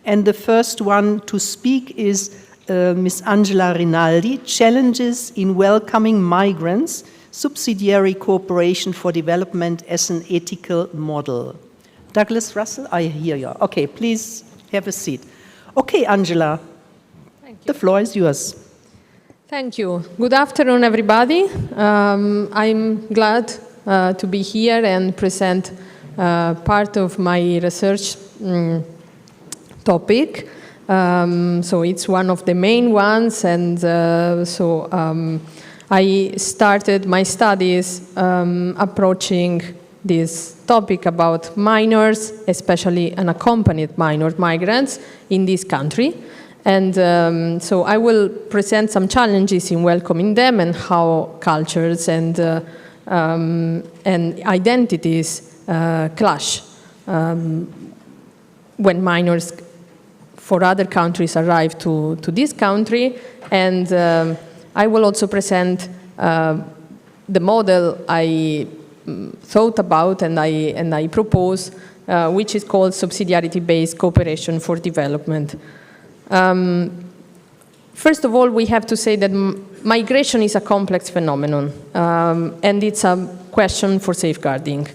And the first one to speak is Ms. Angela Rinaldi, Challenges in Welcoming Migrants, Subsidiary Cooperation for Development as an Ethical Model. Douglas Russell, I hear you. Okay, please have a seat. Okay, Angela, the floor is yours. Thank you. Good afternoon, everybody. I'm glad to be here and present part of my research topic. So it's one of the main ones, and I started my studies approaching this topic about minors, especially unaccompanied migrants in this country. And so I will present some challenges in welcoming them and how cultures and identities clash when minors for other countries arrive to this country. And I will also present the model I thought about and I propose, which is called subsidiarity-based cooperation for development. First of all, we have to say that migration is a complex phenomenon, and it's a question for safeguarding.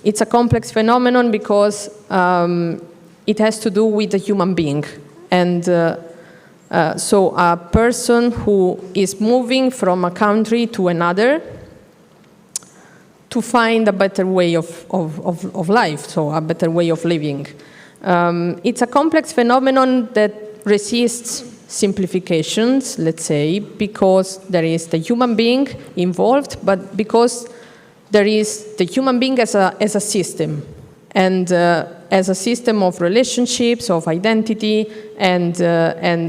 It's a complex phenomenon because it has to do with a human being. And so a person who is moving from a country to another to find a better way of life, so a better way of living. It's a complex phenomenon that resists simplifications, let's say, because there is the human being involved, but because there is the human being as a system, and as a system of relationships, of identity, and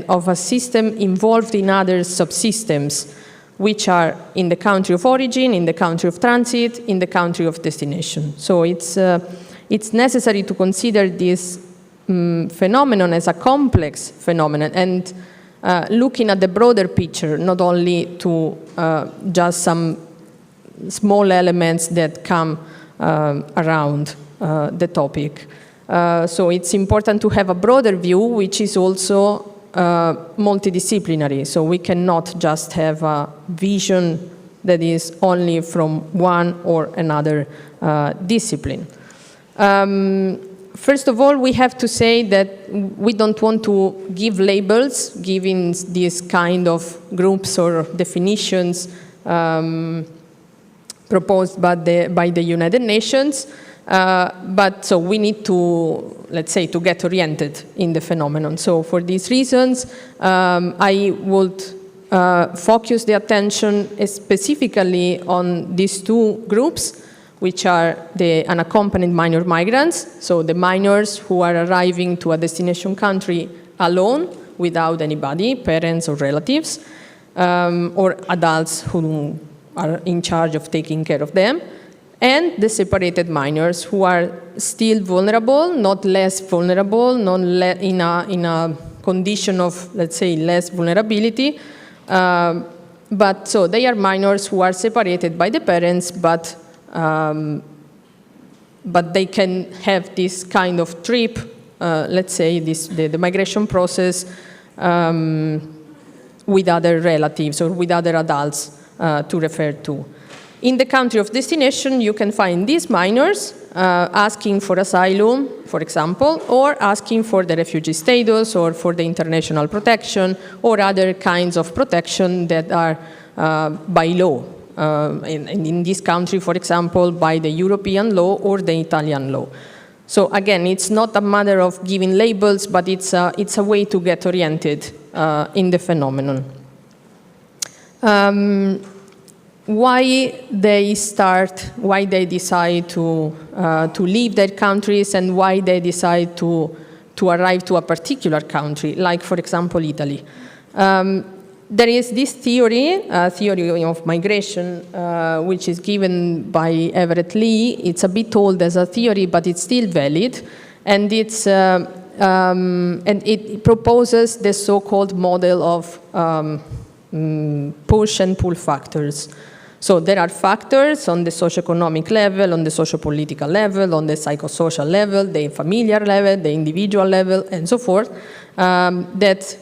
of a system involved in other subsystems, which are in the country of origin, in the country of transit, in the country of destination. So it's necessary to consider this phenomenon as a complex phenomenon and looking at the broader picture, not only to just some small elements that come around the topic. So it's important to have a broader view, which is also multidisciplinary. So we cannot just have a vision that is only from one or another discipline. First of all, we have to say that we don't want to give labels, giving these kind of groups or definitions proposed by the United Nations. But so we need to, let's say, to get oriented in the phenomenon. So for these reasons, I would focus the attention specifically on these two groups, which are the unaccompanied minor migrants, so the minors who are arriving to a destination country alone, without anybody, parents or relatives, or adults who are in charge of taking care of them, and the separated minors who are still vulnerable, not less vulnerable, in a condition of, let's say, less vulnerability. But so they are minors who are separated by the parents, but they can have this kind of trip, let's say, the migration process with other relatives or with other adults to refer to. In the country of destination, you can find these minors asking for asylum, for example, or asking for the refugee status or for the international protection or other kinds of protection that are by law. In this country, for example, by the European law or the Italian law. So again, it's not a matter of giving labels, but it's a way to get oriented in the phenomenon. Why they decide to leave their countries and why they decide to arrive to a particular country, like, for example, Italy. There is this theory of migration, which is given by Everett Lee. It's a bit old as a theory, but it's still valid, and it proposes the so-called model of push and pull factors. So there are factors on the socioeconomic level, on the socio-political level, on the psychosocial level, the familiar level, the individual level, and so forth, that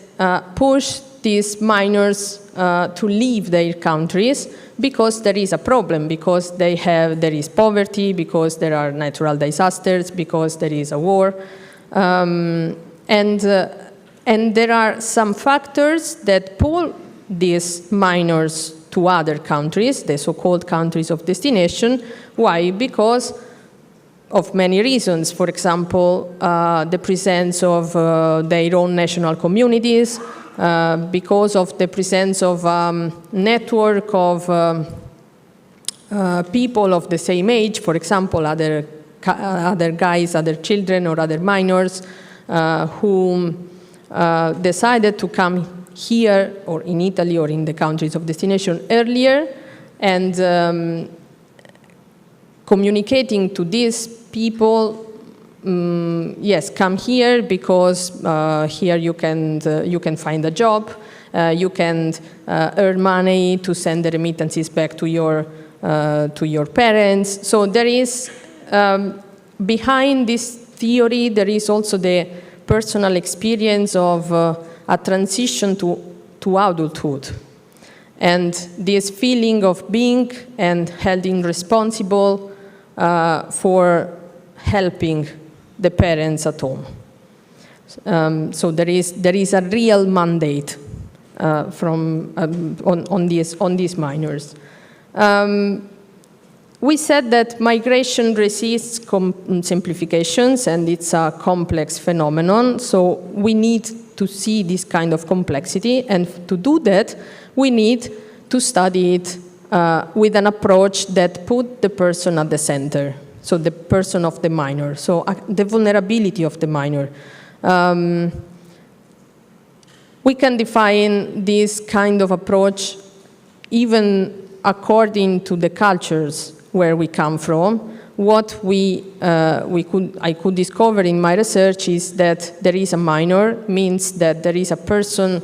push these minors to leave their countries because there is a problem, because there is poverty, because there are natural disasters, because there is a war. And there are some factors that pull these minors to other countries, the so-called countries of destination. Why? Because of many reasons. For example, the presence of their own national communities, because of the presence of network of people of the same age, for example, other guys, other children, or other minors who decided to come here or in Italy or in the countries of destination earlier, and communicating to these people, yes, come here because here you can find a job, you can earn money to send the remittances back to your parents. So there is, behind this theory, there is also the personal experience of a transition to adulthood. And this feeling of being and holding responsible for helping the parents at home. So there is a real mandate on these minors. We said that migration resists simplifications, and it's a complex phenomenon, so we need to see this kind of complexity, and to do that, we need to study it with an approach that put the person at the center, so the person of the minor, so the vulnerability of the minor. We can define this kind of approach even according to the cultures where we come from. What I could discover in my research is that there is a minor, means that there is a person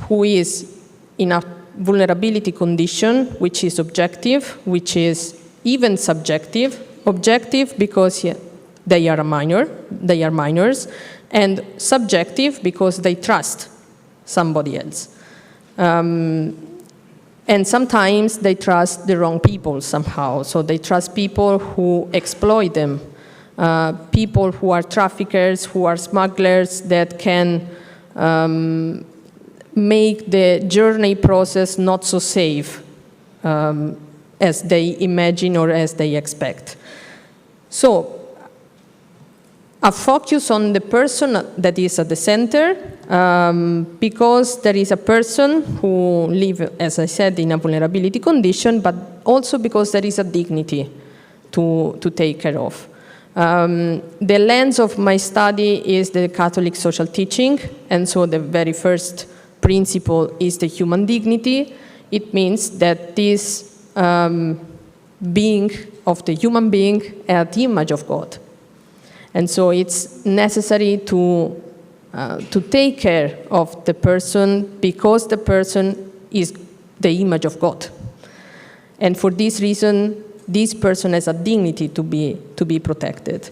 who is in a vulnerability condition, which is objective, which is even subjective. Objective because they are minors, and subjective because they trust somebody else. And sometimes they trust the wrong people somehow. So they trust people who exploit them, people who are traffickers, who are smugglers, that can make the journey process not so safe as they imagine or as they expect. So a focus on the person that is at the center, because there is a person who lives, as I said, in a vulnerability condition, but also because there is a dignity to take care of. The lens of my study is the Catholic social teaching, and so the very first principle is the human dignity. It means that this being of the human being at the image of God. And so it's necessary to take care of the person because the person is the image of God. And for this reason, this person has a dignity to be protected.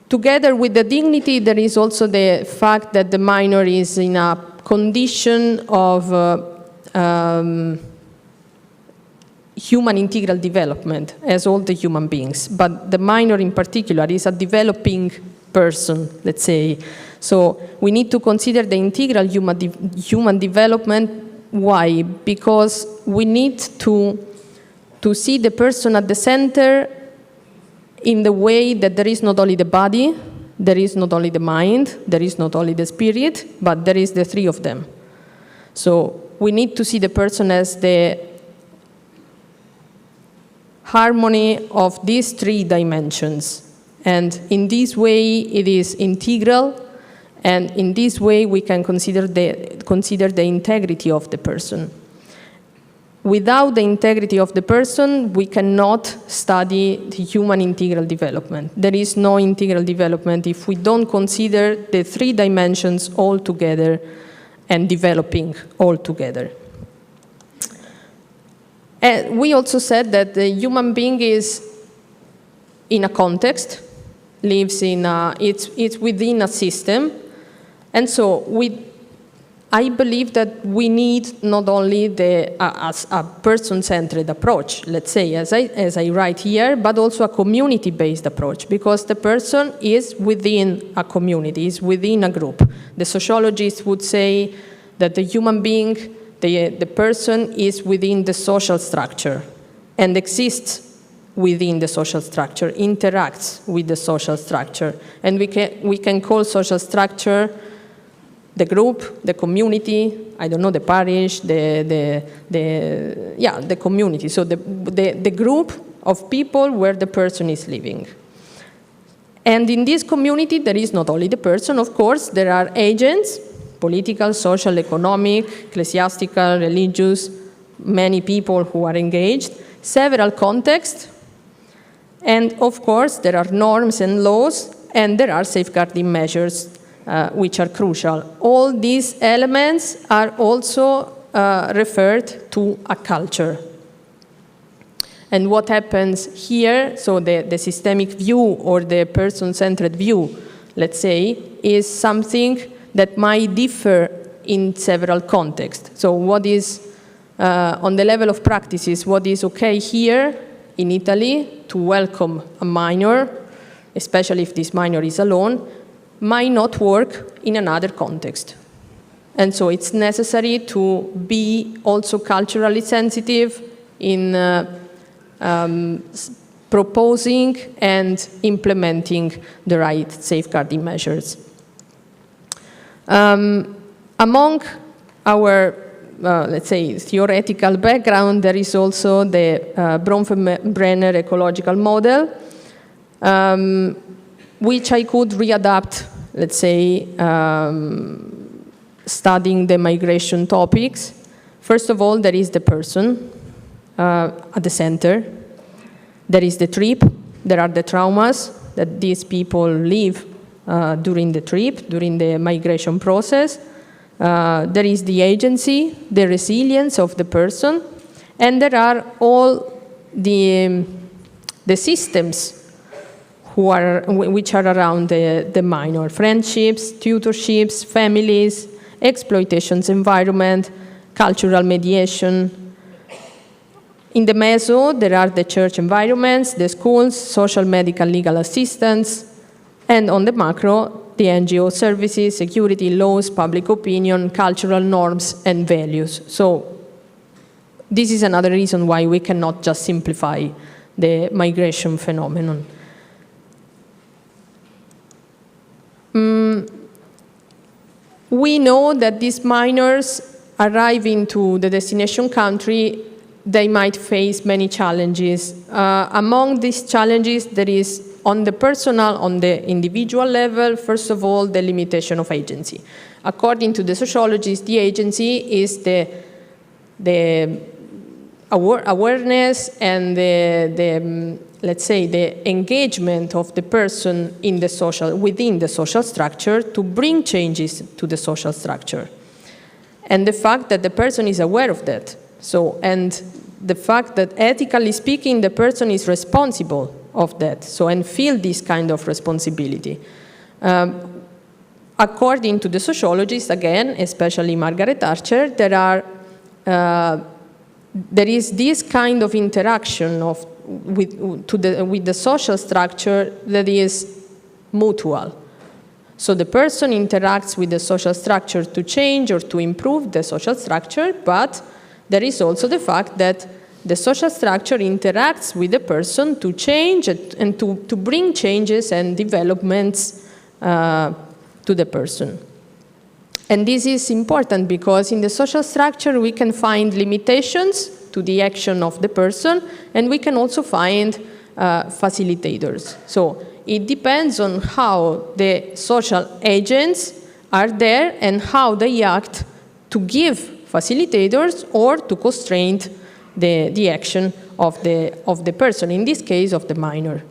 Together with the dignity, there is also the fact that the minor is in a condition of human integral development, as all the human beings. But the minor in particular is a developing person, let's say. So we need to consider the integral human development. Why? Because we need to see the person at the center in the way that there is not only the body, there is not only the mind, there is not only the spirit, but there is the three of them. So we need to see the person as the harmony of these three dimensions. And in this way, it is integral, and in this way, we can consider the integrity of the person. Without the integrity of the person, we cannot study the human integral development. There is no integral development if we don't consider the three dimensions all together and developing all together. And we also said that the human being is in a context, lives in it's within a system. And so I believe that we need not only a person-centered approach, let's say, as I write here, but also a community-based approach, because the person is within a community, is within a group. The sociologists would say that the human being, the person is within the social structure and exists within the social structure, interacts with the social structure. And we can call social structure the group, the community, I don't know, the parish, the community. So the group of people where the person is living. And in this community, there is not only the person, of course, there are agents, political, social, economic, ecclesiastical, religious, many people who are engaged, several contexts, and of course, there are norms and laws, and there are safeguarding measures which are crucial. All these elements are also referred to a culture. And what happens here, so the systemic view or the person-centered view, let's say, is something that might differ in several contexts. So what is, on the level of practices, what is okay here in Italy to welcome a minor, especially if this minor is alone, might not work in another context. And so it's necessary to be also culturally sensitive in proposing and implementing the right safeguarding measures. Among our, let's say, theoretical background, there is also the Bronfenbrenner ecological model, which I could readapt, let's say, studying the migration topics. First of all, there is the person at the center. There is the trip. There are the traumas that these people live during the trip, during the migration process. There is the agency, the resilience of the person, and there are all the systems which are around the minor. Friendships, tutorships, families, exploitations environment, cultural mediation. In the meso, there are the church environments, the schools, social, medical, legal assistance, and on the macro, the NGO services, security, laws, public opinion, cultural norms, and values. So this is another reason why we cannot just simplify the migration phenomenon. We know that these minors arriving to the destination country, they might face many challenges. Among these challenges, there is on the personal, on the individual level, first of all, the limitation of agency. According to the sociologists, the agency is the awareness and let's say, the engagement of the person in the within the social structure to bring changes to the social structure. And the fact that the person is aware of that. So, and the fact that ethically speaking, the person is responsible of that, so, and feel this kind of responsibility. According to the sociologists, again, especially Margaret Archer, there is this kind of interaction with the social structure that is mutual. So the person interacts with the social structure to change or to improve the social structure, but there is also the fact that the social structure interacts with the person to change and to bring changes and developments to the person. And this is important because in the social structure we can find limitations to the action of the person, and we can also find facilitators. So it depends on how the social agents are there and how they act to give facilitators or to constrain the action of the person, in this case of the minor.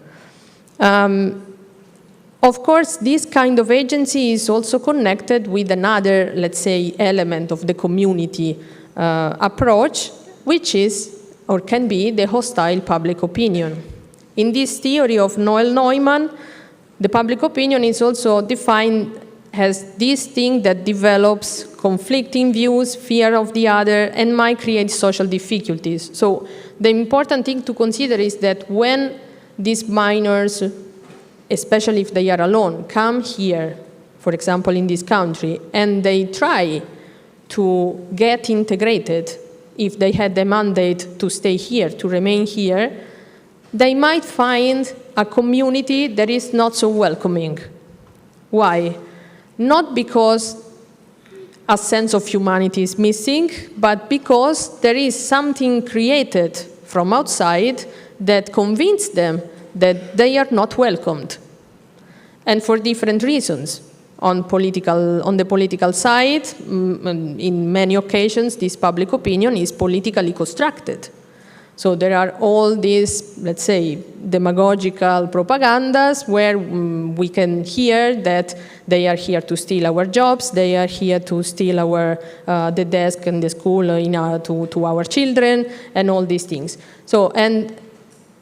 Of course, this kind of agency is also connected with another, let's say, element of the community approach, which is or can be the hostile public opinion. In this theory of Noel Neumann, the public opinion is also defined as this thing that develops conflicting views, fear of the other, and might create social difficulties. So the important thing to consider is that when these minors, especially if they are alone, come here, for example, in this country, and they try to get integrated, if they had the mandate to stay here, to remain here, they might find a community that is not so welcoming. Why? Not because a sense of humanity is missing, but because there is something created from outside that convinces them that they are not welcomed, and for different reasons. On the political side, in many occasions, this public opinion is politically constructed. So there are all these, let's say, demagogical propagandas where we can hear that they are here to steal our jobs, they are here to steal the desk in the school to our children, and all these things. So, and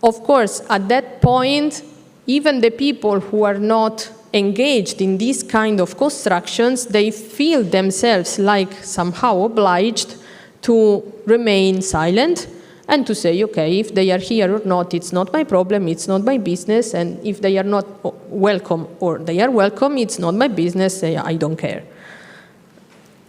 of course, at that point, even the people who are not engaged in these kind of constructions, they feel themselves like somehow obliged to remain silent and to say, okay, if they are here or not, it's not my problem, it's not my business, and if they are not welcome or they are welcome, it's not my business, I don't care.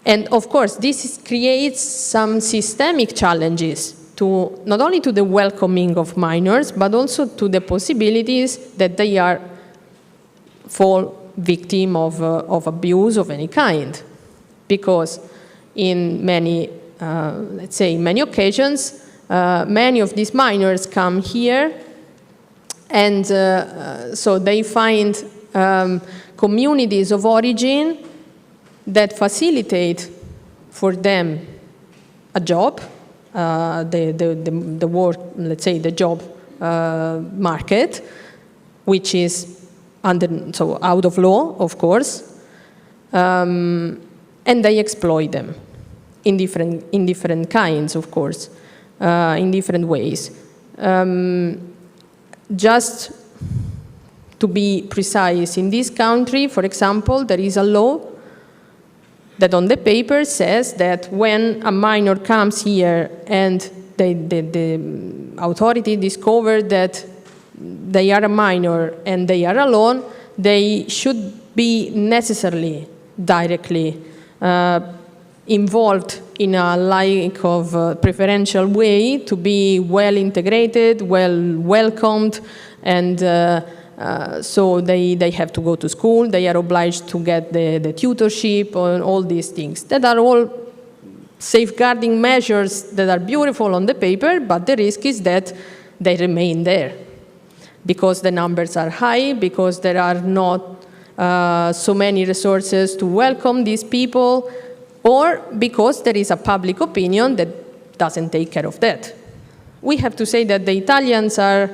And of course, this creates some systemic challenges to not only to the welcoming of minors, but also to the possibilities that they are fall victim of abuse of any kind. Because in many, let's say, many occasions, many of these minors come here, and so they find communities of origin that facilitate for them a job, the work, let's say, the job market, which is out of law, of course, and they exploit them in different kinds, of course, in different ways. Just to be precise, in this country, for example, there is a law that on the paper says that when a minor comes here and the authority discovered that they are a minor and they are alone, they should be necessarily directly involved in a like of preferential way to be well integrated, well welcomed, and so they have to go to school, they are obliged to get the tutorship and all these things. That are all safeguarding measures that are beautiful on the paper, but the risk is that they remain there because the numbers are high, because there are not so many resources to welcome these people, or because there is a public opinion that doesn't take care of that. We have to say that the Italians are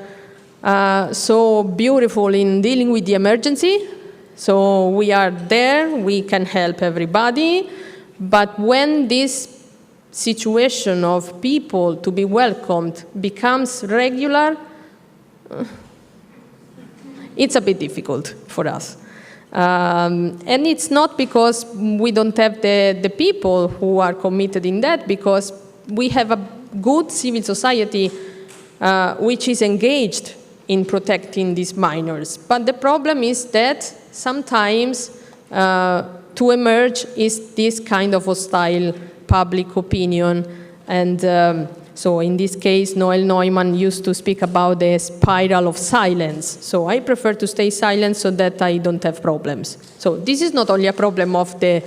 so beautiful in dealing with the emergency. So we are there, we can help everybody. But when this situation of people to be welcomed becomes regular, it's a bit difficult for us. And it's not because we don't have the people who are committed in that, because we have a good civil society which is engaged in protecting these minors. But the problem is that sometimes to emerge is this kind of hostile public opinion. And so in this case, Noel Neumann used to speak about the spiral of silence. So I prefer to stay silent so that I don't have problems. So this is not only a problem of the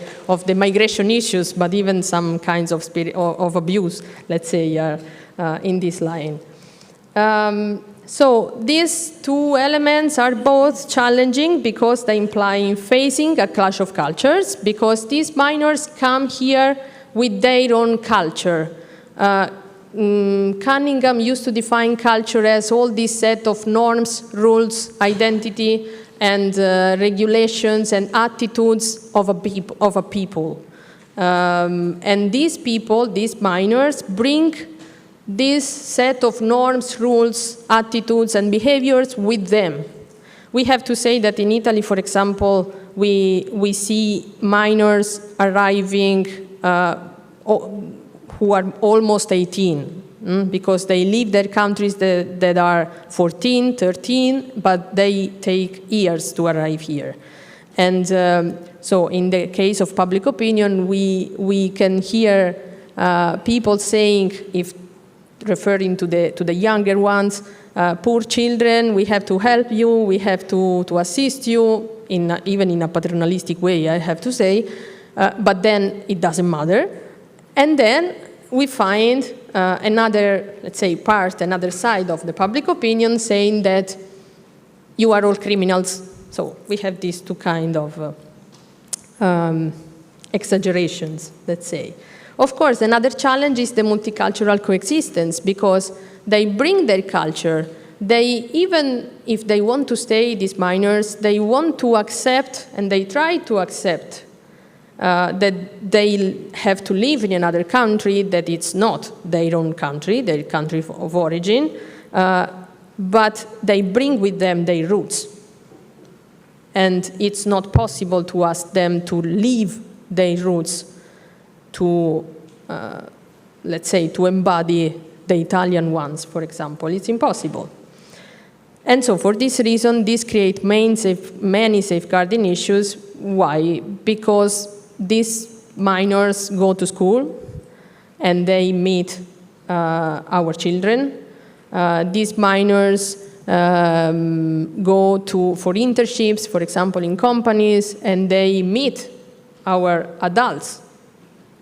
migration issues, but even some kinds of abuse, let's say, in this line. So these two elements are both challenging because they imply facing a clash of cultures, because these minors come here with their own culture. Cunningham used to define culture as all this set of norms, rules, identity, and regulations and attitudes of a people. And these people, these minors, bring this set of norms, rules, attitudes, and behaviors with them. We have to say that in Italy, for example, we see minors arriving who are almost 18, because they leave their countries that are 14, 13, but they take years to arrive here. And so in the case of public opinion, we can hear people saying, if referring to the younger ones, poor children, we have to help you, we have to assist you, even in a paternalistic way, I have to say, but then it doesn't matter. And then we find another, let's say, another side of the public opinion saying that you are all criminals. So we have these two kind of exaggerations, let's say. Of course, another challenge is the multicultural coexistence, because they bring their culture. Even if they want to stay, these minors, they want to accept, and they try to accept, that they have to live in another country, that it's not their own country, their country of origin, but they bring with them their roots. And it's not possible to ask them to leave their roots to, let's say, to embody the Italian ones, for example. It's impossible. And so for this reason, this creates many safeguarding issues. Why? Because these minors go to school and they meet our children. These minors go for internships, for example, in companies, and they meet our adults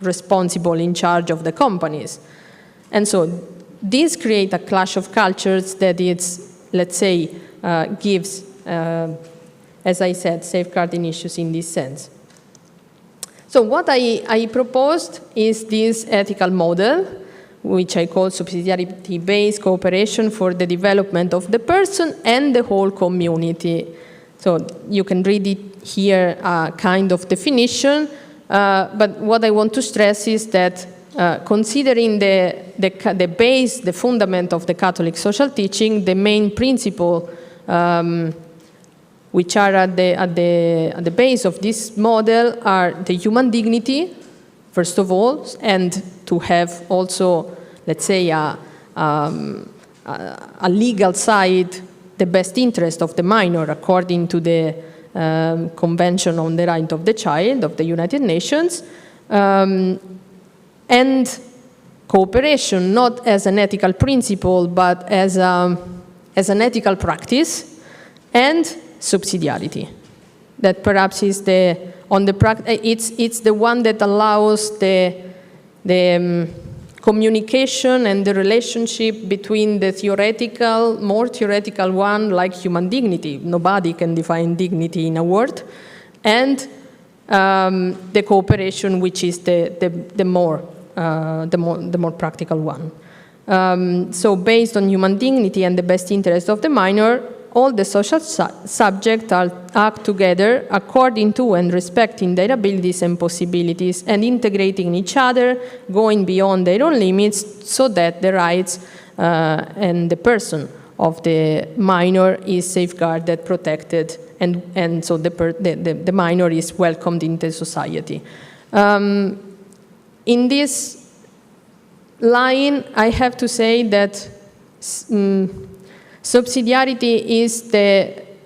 responsible in charge of the companies. And so this creates a clash of cultures that it's, let's say, gives, as I said, safeguarding issues in this sense. So what I proposed is this ethical model, which I call subsidiarity-based cooperation for the development of the person and the whole community. So you can read it here, kind of definition, but what I want to stress is that considering the base, the fundament of the Catholic social teaching, the main principle which are at the base of this model are the human dignity, first of all, and to have also, let's say, a legal side, the best interest of the minor according to the Convention on the Right of the Child of the United Nations, and cooperation not as an ethical principle but as an ethical practice, and subsidiarity. That perhaps is it's the one that allows the communication and the relationship between the theoretical, more theoretical one, like human dignity. Nobody can define dignity in a word, and the cooperation, which is the more practical one. So based on human dignity and the best interest of the minor, all the social subjects act together according to and respecting their abilities and possibilities, and integrating each other, going beyond their own limits, so that the rights and the person of the minor is safeguarded, protected, and so the minor is welcomed into society. In this line, I have to say that subsidiarity is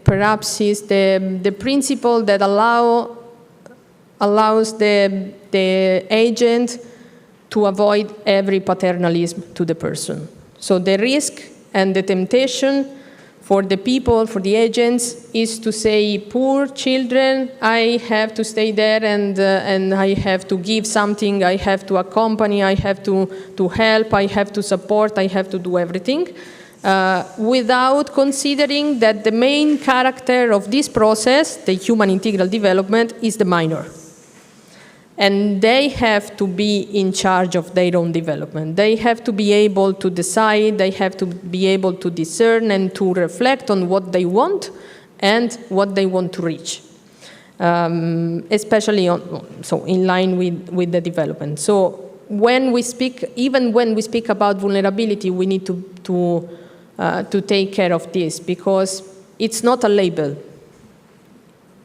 perhaps the principle that allows the agent to avoid every paternalism to the person. So the risk and the temptation for the people, for the agents, is to say, poor children, I have to stay there and I have to give something, I have to accompany, I have to help, I have to support, I have to do everything. Without considering that the main character of this process, the human integral development, is the minor. And they have to be in charge of their own development. They have to be able to decide, they have to be able to discern and to reflect on what they want and what they want to reach, especially so in line with the development. So when we speak, even when we speak about vulnerability, we need to take care of this, because it's not a label.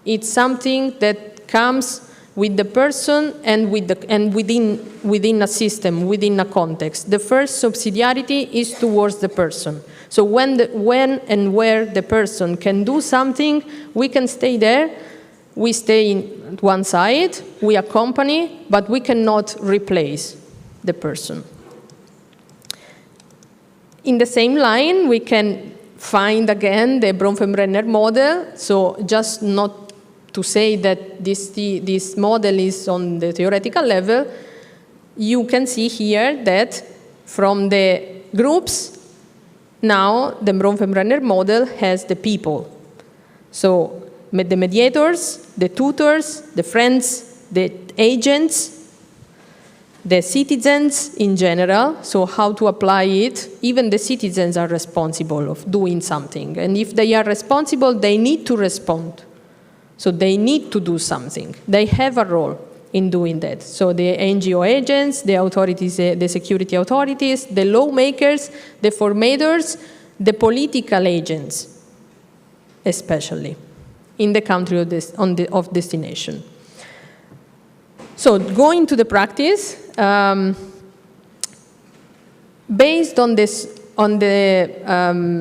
It's something that comes with the person and within a system, within a context. The first subsidiarity is towards the person. So when and where the person can do something, we can stay there. We stay in one side, we accompany, but we cannot replace the person. In the same line, we can find again the Bronfenbrenner model. So just not to say that this model is on the theoretical level, you can see here that from the groups, now the Bronfenbrenner model has the people. So the mediators, the tutors, the friends, the agents, the citizens in general, so how to apply it. Even the citizens are responsible of doing something. And if they are responsible, they need to respond. So they need to do something. They have a role in doing that. So the NGO agents, the authorities, the security authorities, the lawmakers, the formators, the political agents, especially in the country of destination. So going to the practice, based on this, on the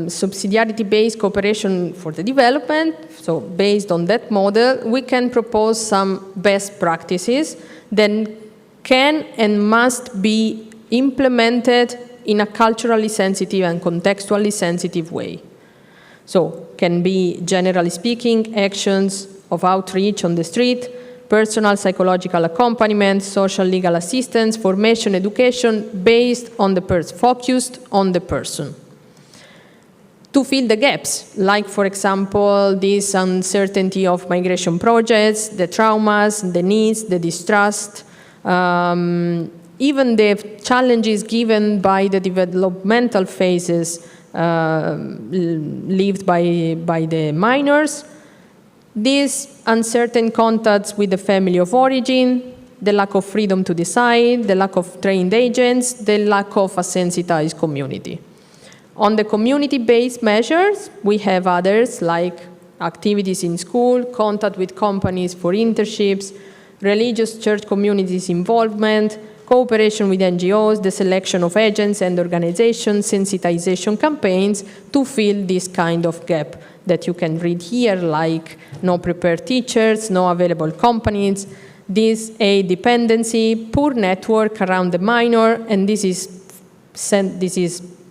subsidiarity-based cooperation for the development, so based on that model, we can propose some best practices that can and must be implemented in a culturally sensitive and contextually sensitive way. So can be, generally speaking, actions of outreach on the street, personal psychological accompaniment, social legal assistance, formation, education, based on the person, focused on the person. To fill the gaps, like, for example, this uncertainty of migration projects, the traumas, the needs, the distrust, even the challenges given by the developmental phases lived by the minors, these uncertain contacts with the family of origin, the lack of freedom to decide, the lack of trained agents, the lack of a sensitized community. On the community-based measures, we have others like activities in school, contact with companies for internships, religious church communities involvement, cooperation with NGOs, the selection of agents and organizations, sensitization campaigns to fill this kind of gap that you can read here, like no prepared teachers, no available companies, this aid dependency, poor network around the minor, and this is,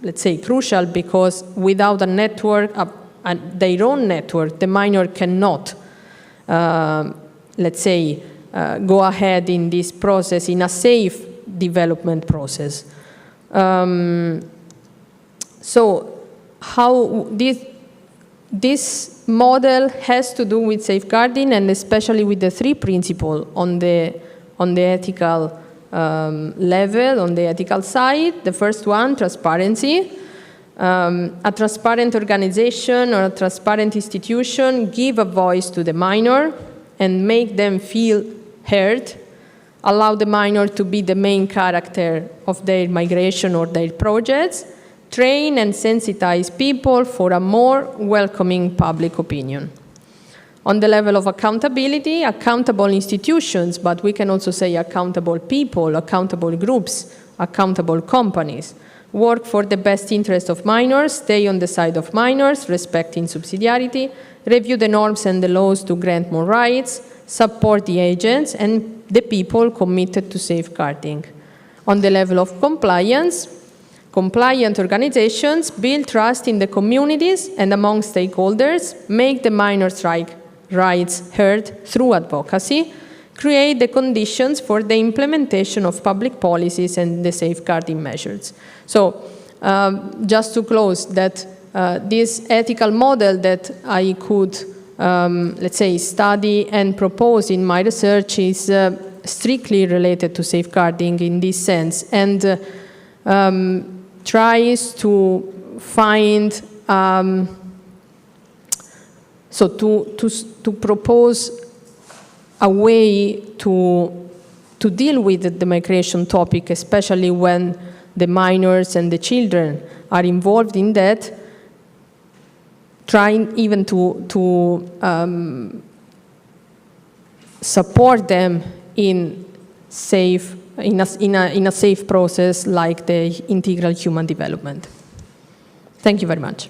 let's say, crucial because without a network, their own network, the minor cannot, let's say, go ahead in this process, in a safe development process. So how this model has to do with safeguarding, and especially with the three principles on the ethical level, on the ethical side. The first one, transparency. A transparent organization or a transparent institution give a voice to the minor and make them feel heard, allow the minor to be the main character of their migration or their projects, train and sensitize people for a more welcoming public opinion. On the level of accountability, accountable institutions, but we can also say accountable people, accountable groups, accountable companies, work for the best interest of minors, stay on the side of minors, respecting subsidiarity, review the norms and the laws to grant more rights, support the agents and the people committed to safeguarding. On the level of compliance, compliant organizations build trust in the communities and among stakeholders, make the minors' rights heard through advocacy, create the conditions for the implementation of public policies and the safeguarding measures. So just to close, that this ethical model that I could, let's say, study and propose in my research is strictly related to safeguarding in this sense, and tries to find, so to propose a way to to deal with the migration topic, especially when the minors and the children are involved in that, trying even to support them in a safe process like the integral human development. Thank you very much.